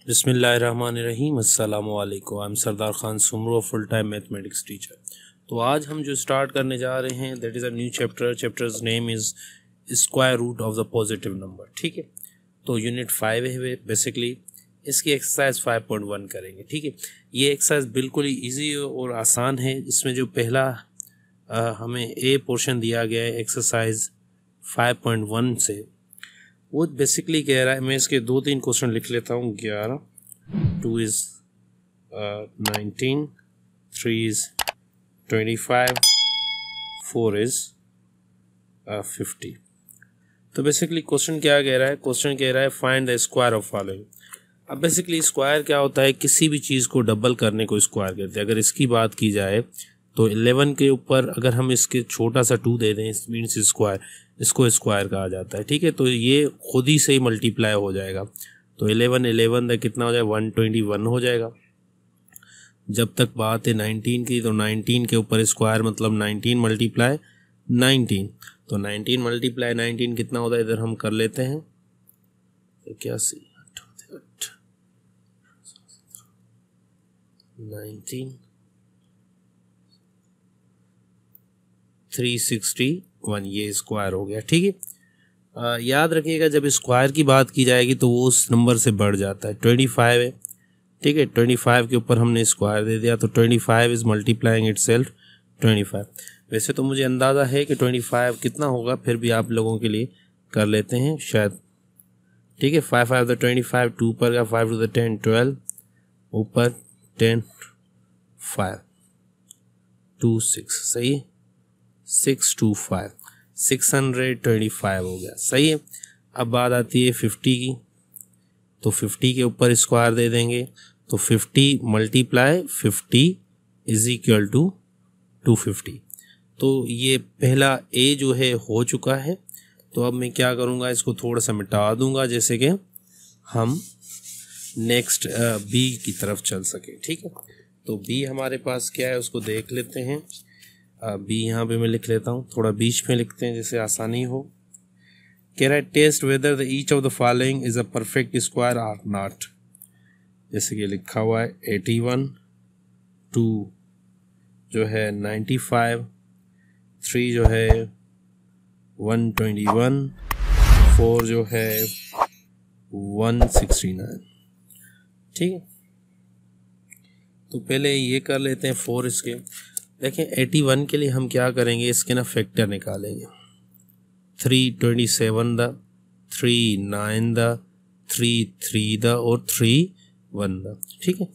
बिस्मिल्लाहिर्रहमानिर्रहीम अस्सलामु अलैकुम। I am Sardar Khan Soomro, full time mathematics teacher. तो आज हम जो स्टार्ट करने जा रहे हैं that is a new chapters name is square root of the positive number. ठीक है, तो यूनिट 5 है बेसिकली। इसकी एक्सरसाइज 5.1 करेंगे। ठीक है, ये एक्सरसाइज बिल्कुल ही ईजी और आसान है। इसमें जो पहला हमें ए पोर्शन दिया गया है एक्सरसाइज 5.1 से, वो बेसिकली कह रहा है, मैं इसके 2-3 क्वेश्चन लिख लेता हूँ। 11, 2 इज़ 19, 3 इज़ 25, 4 इज़ 50। तो बेसिकली क्वेश्चन क्या कह रहा है? क्वेश्चन कह रहा है find the square of following. अब बेसिकली स्क्वायर क्या होता है? किसी भी चीज़ को डबल करने को स्क्वायर कहते हैं। अगर इसकी बात की जाए तो 11 के ऊपर अगर हम इसके छोटा सा 2 दे दें, मीन्स स्क्वायर, इसको स्क्वायर कहा जाता है। ठीक है, तो ये खुद ही से ही मल्टीप्लाई हो जाएगा। तो 11 कितना हो जाएगा? 121 हो जाएगा। जब तक बात है 19 की, तो 19 के ऊपर स्क्वायर मतलब 19 मल्टीप्लाई 19, तो 19 मल्टीप्लाई 19 कितना होता है? इधर हम कर लेते हैं 81, 19, 361, ये स्क्वायर हो गया। ठीक है, याद रखिएगा जब स्क्वायर की बात की जाएगी तो वो उस नंबर से बढ़ जाता है। 25 है, ठीक है, 25 के ऊपर हमने स्क्वायर दे दिया तो 25 इज मल्टीप्लाइंग इट सेल्फ 25। वैसे तो मुझे अंदाज़ा है कि 25 कितना होगा, फिर भी आप लोगों के लिए कर लेते हैं शायद। ठीक है, 5 5 द 25, 2 पर का 5 टू द 10 12, ऊपर 10 5 2 6, सही है, 625, 625 हो गया। सही है। अब बात आती है 50 की, तो 50 के ऊपर स्क्वायर दे देंगे तो 50 मल्टीप्लाई 50 इज इक्वल टू 250। तो ये पहला ए जो है हो चुका है। तो अब मैं क्या करूँगा, इसको थोड़ा सा मिटा दूंगा जैसे कि हम नेक्स्ट बी की तरफ चल सके। ठीक है, तो बी हमारे पास क्या है उसको देख लेते हैं। बी यहाँ पे मैं लिख लेता हूँ, थोड़ा बीच में लिखते हैं जैसे आसानी हो। कह रहा है test whether the each of the following is a perfect square or not. जैसे कि लिखा हुआ है 81, 2 जो है 95, 3 जो है 121, 4 जो है 169। ठीक है, तो पहले ये कर लेते हैं 4 इसके। देखें 81 के लिए हम क्या करेंगे, इसके ना फैक्टर निकालेंगे। 3 27 द, 3 9 द, 3 3 द और 3 1 द। ठीक है,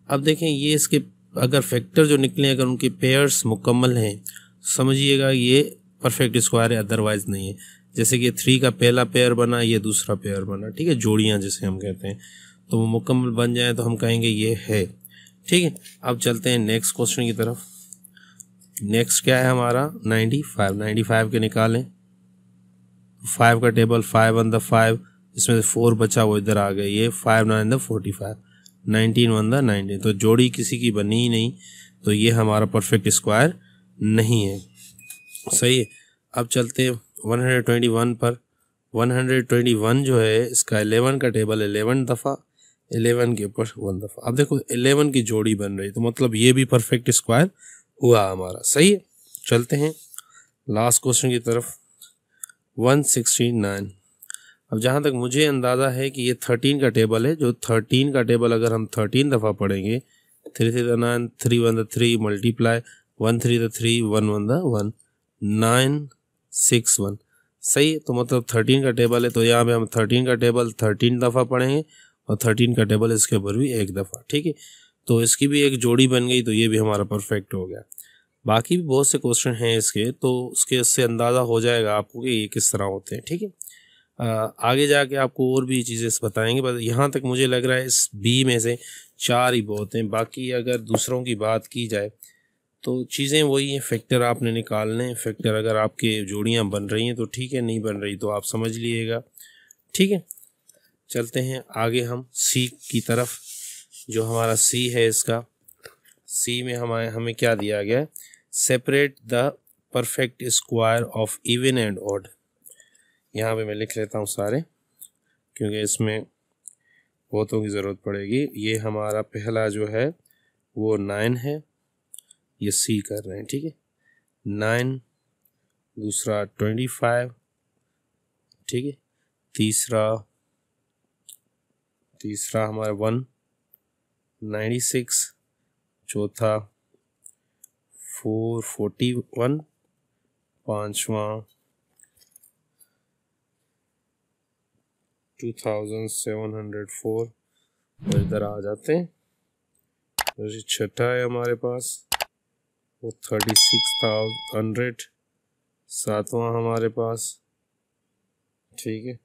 अब देखें ये इसके अगर फैक्टर जो निकले, अगर उनके पेयर्स मुकम्मल हैं, समझिएगा ये परफेक्ट स्क्वायर है, अदरवाइज नहीं है। जैसे कि 3 का पहला पेयर बना, ये दूसरा पेयर बना, ठीक है, जोड़ियाँ जिसे हम कहते हैं, तो वो मुकम्मल बन जाए तो हम कहेंगे ये है। ठीक है, अब चलते हैं नेक्स्ट क्वेश्चन की तरफ। नेक्स्ट क्या है हमारा? 95 के निकालें। 5 का टेबल 5 1 द 5, इसमें से 4 बचा वो इधर आ गए, ये 5 9 द 45, 19 1 द 19, तो जोड़ी किसी की बनी ही नहीं, तो ये हमारा परफेक्ट स्क्वायर नहीं है। सही है। अब चलते हैं 121 पर। 121 जो है इसका 11 का टेबल 11 दफ़ा, 11 के ऊपर 1 दफ़ा। अब देखो 11 की जोड़ी बन रही, तो मतलब ये भी परफेक्ट स्क्वायर हुआ हमारा। सही है, चलते हैं लास्ट क्वेश्चन की तरफ। 169। अब जहाँ तक मुझे अंदाज़ा है कि ये 13 का टेबल है, जो 13 का टेबल अगर हम 13 दफ़ा पढ़ेंगे, 3 3 9, 3 1 द 3 मल्टीप्लाई 1 3 द 3 1 1 द 1 9 6 1। सही है, तो मतलब 13 का टेबल है, तो यहाँ पे हम 13 का टेबल 13 दफ़ा पढ़ेंगे और 13 का टेबल इसके ऊपर भी 1 दफ़ा। ठीक है, तो इसकी भी एक जोड़ी बन गई, तो ये भी हमारा परफेक्ट हो गया। बाकी भी बहुत से क्वेश्चन हैं इसके, तो उसके इससे अंदाज़ा हो जाएगा आपको कि ये किस तरह होते हैं। ठीक है, आगे जाके आपको और भी चीज़ें बताएंगे, बस यहाँ तक मुझे लग रहा है इस बी में से 4 ही बहुत हैं। बाकी अगर दूसरों की बात की जाए तो चीज़ें वही हैं, फैक्टर आपने निकालने हैं। फैक्टर अगर आपके जोड़ियाँ बन रही हैं तो ठीक है, नहीं बन रही तो आप समझ लीजिएगा। ठीक है, चलते हैं आगे हम सी की तरफ। जो हमारा सी है, इसका सी में हमें क्या दिया गया है? Separate the perfect square of even and odd. यहाँ पे मैं लिख लेता हूँ सारे, क्योंकि इसमें बहुतों की ज़रूरत पड़ेगी। ये हमारा पहला जो है वो 9 है, ये सी कर रहे हैं, ठीक है। 9, दूसरा 25, ठीक है। तीसरा हमारा 196, चौथा 441, पांचवा 2704, और इधर आ जाते हैं। और छठा है हमारे पास वो 36,100, सातवां हमारे पास, ठीक है,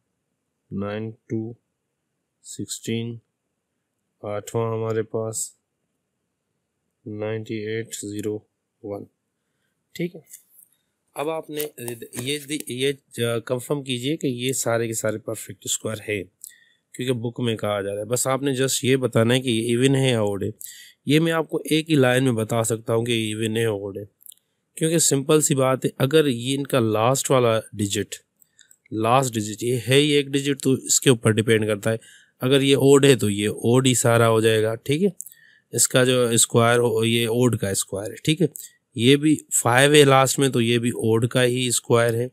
9216, आठवां हमारे पास 9801, ठीक है। अब आपने ये कंफर्म कीजिए कि ये सारे के सारे परफेक्ट स्क्वायर है, क्योंकि बुक में कहा जा रहा है। बस आपने जस्ट ये बताना है कि ये इवन है या ओड है। ये मैं आपको एक ही लाइन में बता सकता हूँ कि इवन है ओड है, क्योंकि सिंपल सी बात है, अगर ये इनका लास्ट डिजिट ये है ही एक डिजिट, तो इसके ऊपर डिपेंड करता है। अगर ये ओड है तो ये ओड ही सारा हो जाएगा, ठीक है। इसका जो स्क्वायर हो ये ओड का स्क्वायर है, ठीक है। ये भी 5 है लास्ट में, तो ये भी ओड का ही स्क्वायर है।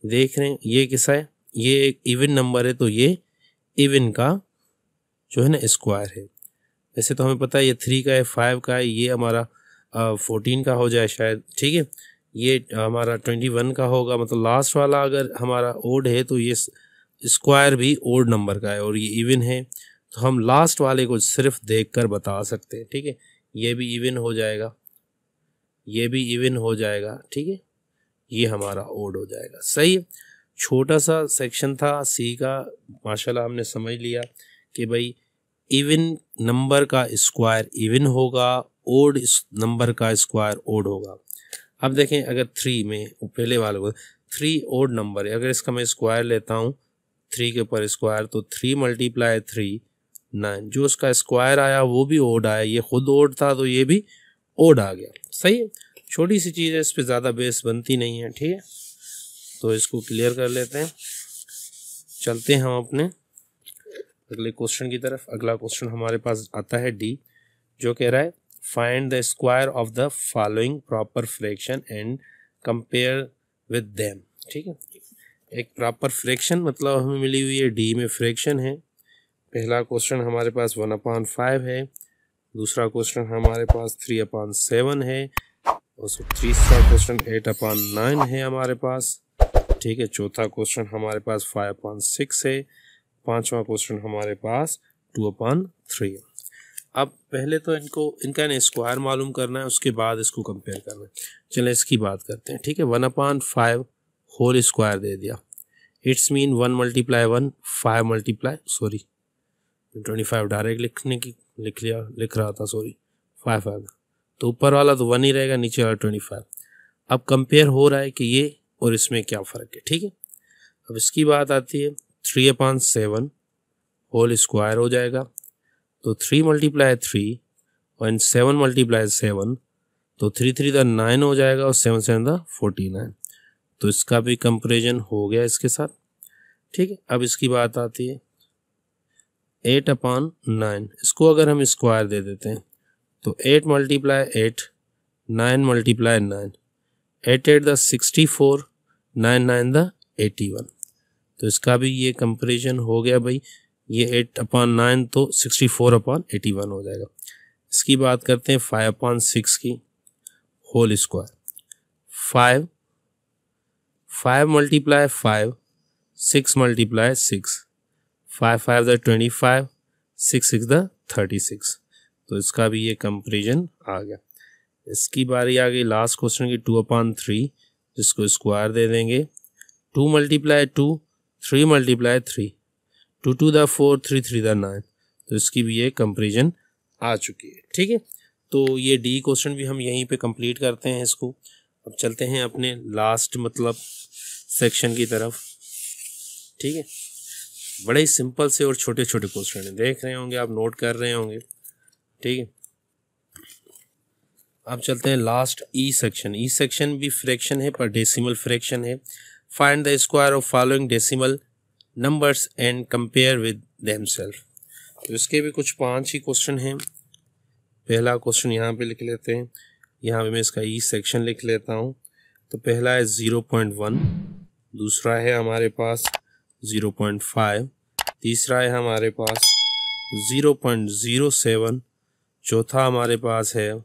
देख रहे हैं ये किसा है, ये एक इवन नंबर है, तो ये इवन का जो है ना स्क्वायर है। वैसे तो हमें पता है ये 3 का है, 5 का है, ये हमारा 14 का हो जाए शायद, ठीक है। ये हमारा 21 का होगा, मतलब लास्ट वाला अगर हमारा ओड है तो ये स्क्वायर भी ओड नंबर का है, और ये इवन है, तो हम लास्ट वाले को सिर्फ देखकर बता सकते हैं, ठीक है। ये भी इवन हो जाएगा, ये भी इवन हो जाएगा, ठीक है। ये हमारा ओड हो जाएगा, सही है। छोटा सा सेक्शन था सी का, माशाल्लाह हमने समझ लिया कि भाई इवन नंबर का स्क्वायर इवन होगा, ओड नंबर का स्क्वायर ओड होगा। अब देखें, अगर 3 में पहले वाले को 3 ओड नंबर है, अगर इसका मैं स्क्वायर लेता हूँ 3 के ऊपर स्क्वायर, तो 3 × 3 9, जो उसका स्क्वायर आया वो भी ओड आया, ये खुद ओड था तो ये भी ओड आ गया, सही है। छोटी सी चीज़ है, इस पर ज़्यादा बेस बनती नहीं है, ठीक है। तो इसको क्लियर कर लेते हैं, चलते हैं हम अपने अगले क्वेश्चन की तरफ। अगला क्वेश्चन हमारे पास आता है डी, जो कह रहा है find the square of the following proper fraction and compare with them, ठीक है। एक प्रॉपर फ्रैक्शन मतलब हमें मिली हुई है डी में फ्रैक्शन है। पहला क्वेश्चन हमारे पास 1/5 है, दूसरा क्वेश्चन हमारे पास 3/7 है, और तीसरा क्वेश्चन 8/9 है हमारे पास, ठीक है। चौथा क्वेश्चन हमारे पास 5/6 है, पांचवा क्वेश्चन हमारे पास 2/3 है। अब पहले तो इनका स्क्वायर मालूम करना है, उसके बाद इसको कंपेयर करना है। चलें इसकी बात करते हैं, ठीक है। 1/5 होल स्क्वायर दे दिया, इट्स मीन 1 × 1 5 × 25 डायरेक्ट लिख रहा था, सॉरी 5 तो ऊपर वाला तो 1 ही रहेगा, नीचे वाला 25। अब कंपेयर हो रहा है कि ये और इसमें क्या फ़र्क है, ठीक है। अब इसकी बात आती है 3/7 होल स्क्वायर हो जाएगा, तो 3 × 3 और 7 × 7, तो 3 3 × 9 हो जाएगा, और 7 7 × 49, तो इसका भी कंपेरिजन हो गया इसके साथ, ठीक है। अब इसकी बात आती है 8/9, इसको अगर हम स्क्वायर दे देते हैं तो 8 × 8 9 × 9, 8 8 द 64, 9 9 द 81, तो इसका भी ये कंपेरिजन हो गया भाई। ये 8/9 तो 64/81 हो जाएगा। इसकी बात करते हैं 5/6 की होल स्क्वायर, 5 × 5 6 × 6, 5 5 द 25, 6 6 द 36, तो इसका भी ये कंपेरिजन आ गया। इसकी बारी आ गई लास्ट क्वेश्चन की 2/3, जिसको स्क्वायर दे देंगे, 2 × 2 3 × 3, 2 2 द 4 3 3 द 9, तो इसकी भी ये कंपेरिजन आ चुकी है, ठीक है। तो ये डी क्वेश्चन भी हम यहीं पे कंप्लीट करते हैं इसको। अब चलते हैं अपने लास्ट मतलब सेक्शन की तरफ, ठीक है। बड़े ही सिंपल से और छोटे छोटे क्वेश्चन हैं, देख रहे होंगे आप, नोट कर रहे होंगे, ठीक है। अब चलते हैं last E section. E section भी फ्रैक्शन है पर डेसिमल फ्रैक्शन है। Find the square of following decimal numbers and compare with themself. तो इसके भी कुछ 5 ही क्वेश्चन हैं। पहला क्वेश्चन यहाँ पे लिख लेते हैं, यहाँ पे मैं इसका ई सेक्शन लिख लेता हूँ। तो पहला है 0.1, दूसरा है हमारे पास 0.5, तीसरा है हमारे पास 0.07, चौथा हमारे पास है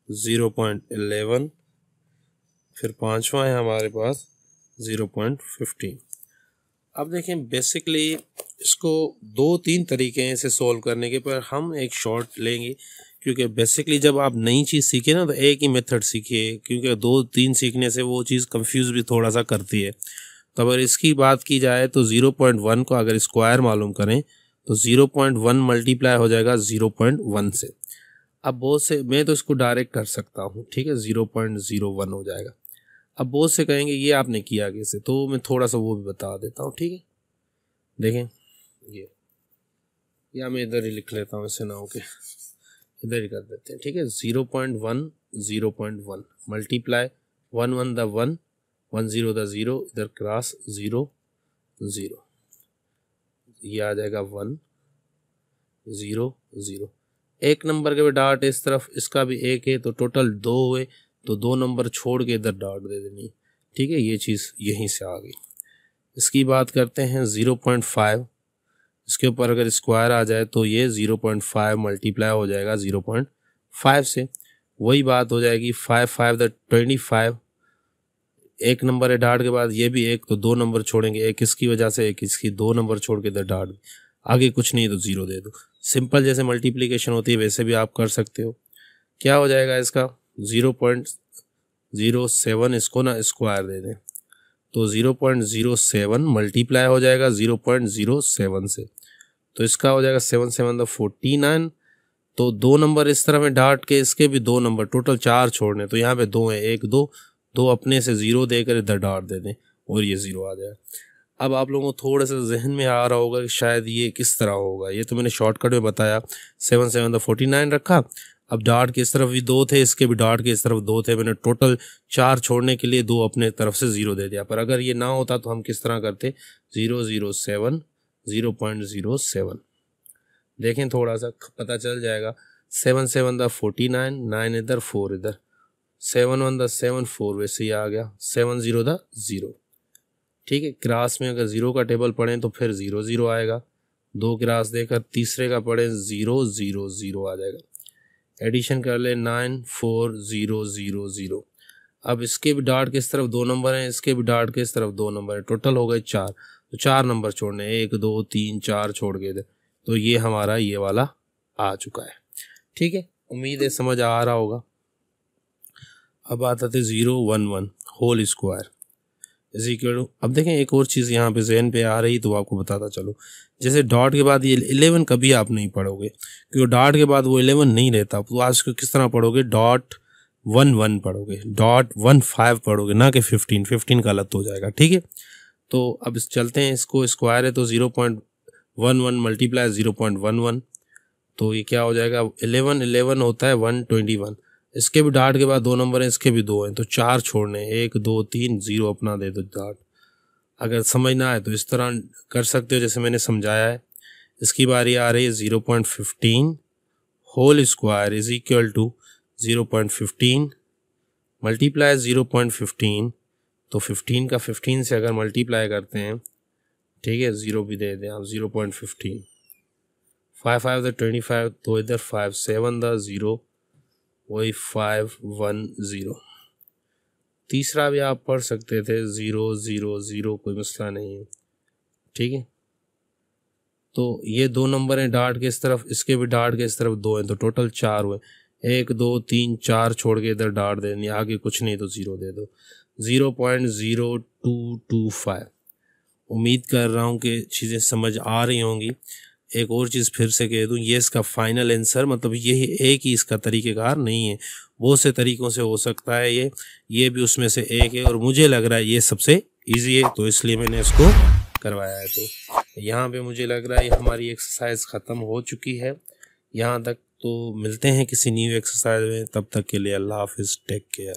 0.11, फिर पांचवा है हमारे पास 0.15। अब देखें बेसिकली इसको 2-3 तरीके हैं इसे सॉल्व करने के, पर हम एक शॉर्ट लेंगे क्योंकि बेसिकली जब आप नई चीज़ सीखे ना तो एक ही मेथड सीखिए, क्योंकि 2-3 सीखने से वो चीज़ कंफ्यूज भी थोड़ा सा करती है। तो अगर इसकी बात की जाए तो 0.1 को अगर स्क्वायर मालूम करें तो 0.1 मल्टीप्लाई हो जाएगा 0.1 से। अब बहुत से मैं तो इसको डायरेक्ट कर सकता हूँ, ठीक है, 0.01 हो जाएगा। अब बहुत से कहेंगे ये आपने किया कैसे, तो मैं थोड़ा सा वो भी बता देता हूँ, ठीक है। देखें ये या मैं इधर ही लिख लेता हूँ, ऐसे ना हो के इधर ही कर देते हैं, ठीक है। 0.1 0.1 मल्टीप्लाई 1 1 द 1 1 0 द 0, इधर क्रॉस 0 0, ये आ जाएगा 1 0 0। एक नंबर के भी डॉट इस तरफ, इसका भी एक है, तो टोटल 2 हुए, तो 2 नंबर छोड़ के इधर डॉट दे देनी, ठीक है। ये चीज़ यहीं से आ गई। इसकी बात करते हैं 0.5, इसके ऊपर अगर स्क्वायर आ जाए तो ये 0.5 मल्टीप्लाई हो जाएगा 0.5 से, वही बात हो जाएगी 5 5 द 25। एक नंबर है डॉट के बाद, ये भी एक, तो 2 नंबर छोड़ेंगे, एक इसकी वजह से एक इसकी, 2 नंबर छोड़ के इधर डॉट, आगे कुछ नहीं तो 0 दे दो। सिंपल जैसे मल्टीप्लिकेशन होती है वैसे भी आप कर सकते हो। क्या हो जाएगा इसका 0.07, इसको ना स्क्वायर दे दें तो 0.07 मल्टीप्लाई हो जाएगा 0.07 से, तो इसका हो जाएगा 7 7 द 49। तो 2 नंबर इस तरह में डॉट के, इसके भी 2 नंबर, टोटल 4 छोड़ने, तो यहाँ पे 2 है, 1 2 2 अपने से 0 देकर इधर डॉट दे दें और ये 0 आ जाए। अब आप लोगों को थोड़ा सा जहन में आ रहा होगा कि शायद ये किस तरह होगा, ये तो मैंने शॉर्टकट में बताया, 7 7 द 49 रखा। अब डॉट के इस तरफ भी 2 थे, इसके भी डॉट के इस तरफ 2 थे, मैंने टोटल 4 छोड़ने के लिए 2 अपने तरफ से 0 दे दिया। पर अगर ये ना होता तो हम किस तरह करते, 007 0.07। देखें थोड़ा सा पता चल जाएगा, 7 7 द 49, 9 इधर 4 इधर, 7 1 द 7 4 वैसे ही आ गया, 7 0 द 0, ठीक है। क्रास में अगर 0 का टेबल पढ़ें तो फिर 0 0 आएगा, 2 क्रास देकर तीसरे का पढ़ें 0 0 0 आ जाएगा। एडिशन कर ले 9 4 0 0 0। अब इसके भी डॉट के इस तरफ 2 नंबर हैं, इसके भी डॉट के इस तरफ 2 नंबर हैं, टोटल हो गए 4, तो 4 नंबर छोड़ने, 1 2 3 4 छोड़ के दे, तो ये हमारा ये वाला आ चुका है, ठीक है। उम्मीद है समझ आ रहा होगा। अब आता थे 0 1 1 whole square is equal to, अब देखें एक और चीज़ यहाँ पे जहन पे आ रही तो आपको बताता चलो, जैसे डॉट के बाद ये 11 कभी आप नहीं पढ़ोगे क्योंकि डॉट के बाद वो 11 नहीं रहता, तो आज को किस तरह पढ़ोगे, डॉट 1 1 पढ़ोगे, डॉट 1 5 पढ़ोगे, ना कि 15 गलत हो जाएगा, ठीक है। तो अब चलते हैं, इसको स्क्वायर है तो 0.11 मल्टीप्लाई 0.11, तो ये क्या हो जाएगा, 11 11 होता है 121, इसके भी डॉट के बाद 2 नंबर हैं, इसके भी 2 हैं, तो 4 छोड़ने, 1 2 3 0 अपना दे दो डॉट। अगर समझ ना आए तो इस तरह कर सकते हो जैसे मैंने समझाया है। इसकी बारी आ रही है 0.15 whole square is equal to 0.15 multiply 0.15, तो 15 का 15 से अगर मल्टीप्लाई करते हैं, ठीक है, 0 भी दे दें आप, 0.15 5 5 द 25, तो इधर 5 7 द 0, वही 5 1 0। तीसरा भी आप पढ़ सकते थे 0 0 0, कोई मसला नहीं है, ठीक है। तो ये 2 नंबर हैं डॉट के इस तरफ, इसके भी डॉट के इस तरफ 2 हैं, तो टोटल 4 हुए, 1 2 3 4 छोड़ के इधर डॉट देनी, आगे कुछ नहीं तो 0 दे दो, 0.0225। उम्मीद कर रहा हूँ कि चीज़ें समझ आ रही होंगी। एक और चीज़ फिर से कह दूँ, ये इसका फाइनल आंसर, मतलब ये एक ही इसका तरीक़ेकार नहीं है, बहुत से तरीक़ों से हो सकता है, ये भी उसमें से एक है, और मुझे लग रहा है ये सबसे इजी है, तो इसलिए मैंने इसको करवाया है। तो यहाँ पे मुझे लग रहा है हमारी एक्सरसाइज ख़त्म हो चुकी है यहाँ तक। तो मिलते हैं किसी न्यू एक्सरसाइज में, तब तक के लिए अल्लाह हाफिज़, टेक केयर।